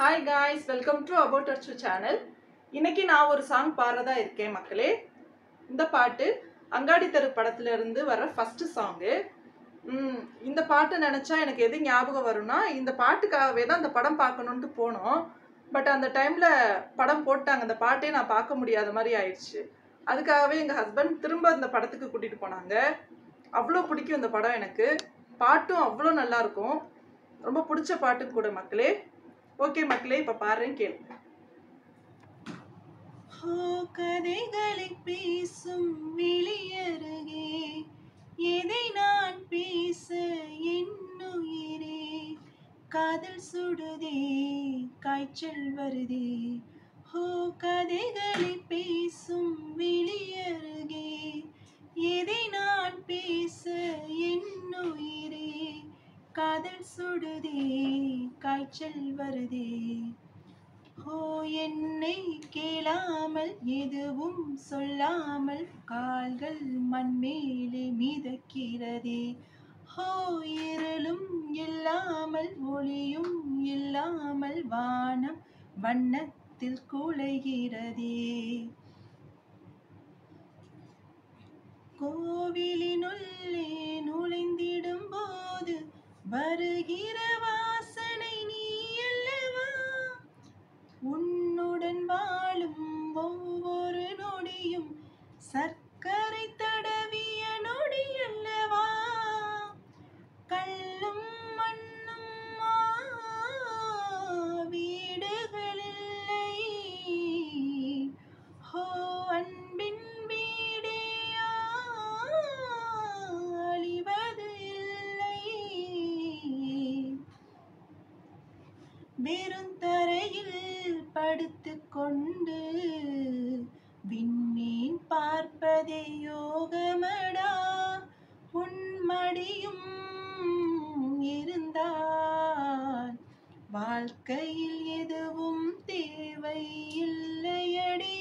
Hi guys, welcome to About Archu channel. இன்னைக்கு நான் ஒரு சாங் பாடுறதா இருக்கேன் மக்களே. இந்த பாட்டு அங்காடி தெரு படத்துல இருந்து வர ஃபர்ஸ்ட் சாங். இந்த பாட்டு நினைச்சா எனக்கு எது ஞாபகம் வரும்னா இந்த பாட்டுக்காகவே தான் அந்த படம் பார்க்கணும்னு போனோம். பட் அந்த டைம்ல படம் போட்டாங்க, அந்த பாட்டே நான் பார்க்க முடியாத மாதிரி ஆயிடுச்சு. அதுக்காகவே எங்க ஹஸ்பண்ட் திரும்ப அந்த படத்துக்கு கூட்டிட்டு போனாங்க. அவ்வளோ பிடிக்கும் இந்த படம் எனக்கு. பாட்டும் அவ்வளோ நல்லா இருக்கும். ரொம்ப பிடிச்ச பாட்டு கூட மக்களே. ஓகே மக்களே, இப்ப பாருங்க கேளுங்க. கதைகளை பேசும் விழியருகே எதை நான் பேச என்னுயிரே, காதல் சுடுதே காய்ச்சல் வருதே. கதைகளை பேசும் விழியருகே எதை நான் பேச என்னுயிரே, காதல் சுடுதே காய்ச்சல் வருதே. என்னை கேளாமல் எதுவும் சொல்லாமல் கால்கள் மண்மேலே மிதக்கிறதே. இருளும் இல்லாமல் ஒளியும் இல்லாமல் வானம் வண்ணத்தில் குலைகிறதே. கோவிலினுள்ளே நுழைந்திடும் போது வருகிற வாசனை நீ அல்லவா, உன்னுடன் வாழும் ஒவ்வொரு நொடியும் சர்க்கரை தடவிய நொடி அல்லவா. கல்லும் மண்ணும் வீடுகளில்லை, அன்பின் வீடே அழிவது இல்லை. வெறும் தரையில் படுத்துக் கொண்டு விண்மீன் பார்ப்பதே யோகமடா, உன்மடியும் இருந்தால் வாழ்க்கையில் எதுவும் தேவை இல்லையடி.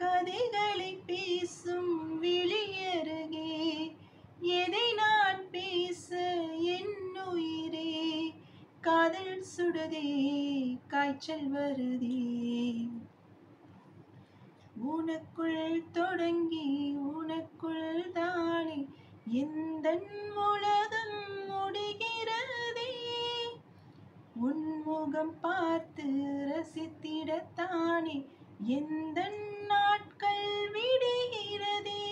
கதைகளை பேசும் விழியருகே எதை நான் பேச என்னுயிரே, காதல் சுடுதே காய்ச்சல் வருதே. உனக்குள் தொடங்கி உனக்குள் தானே எந்தன் உலகம் முடிகிறதே, உன்முகம் பார்த்து ரசித்திடத்தானே எந்தன் நாட்கள் விடுகிறதே.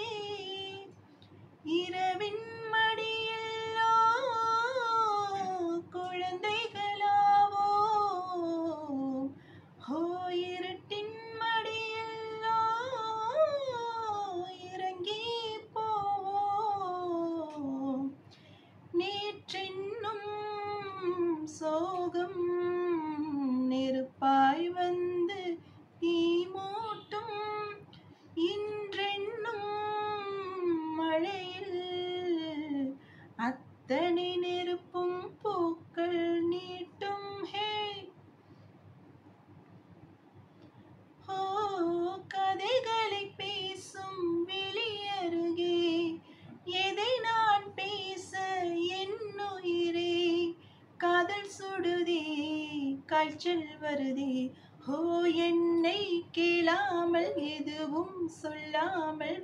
இரவின் மடியல்லோ குழந்தைகளாவோ, இருட்டின் மடியல்லோ இறங்கி போவோம். நேற்றென்னும் சோகம் நெருப்பாய் வந்து தீ மூட்டும், இன்றென்னும் மழையில் அத்தனை நெருப்பும் பூக்கள் நீட்டும். கதைகளை பேசும் விழியருகே எதை நான் பேச என்னுயிரே, காதல் சுடுதே காய்ச்சல் வருதே. என்னை கேளாமல் எதுவும் சொல்லாமல்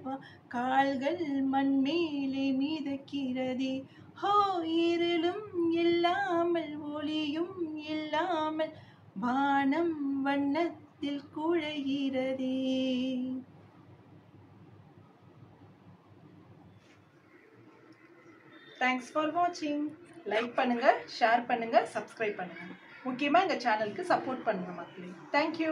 கால்கள் மண்மேலே மிதக்கிறதே. இருளும் இல்லாமல் ஒளியும் இல்லாமல் வானம் வண்ணத்தில் குழைகிறதே. தேங்க்ஸ் ஃபார் வாட்சிங். லைக் பண்ணுங்க, ஷேர் பண்ணுங்க, சப்ஸ்கிரைப் பண்ணுங்க. முக்கியமா எங்க சேனலுக்கு சப்போர்ட் பண்ணுங்க மக்களே. தேங்க்யூ.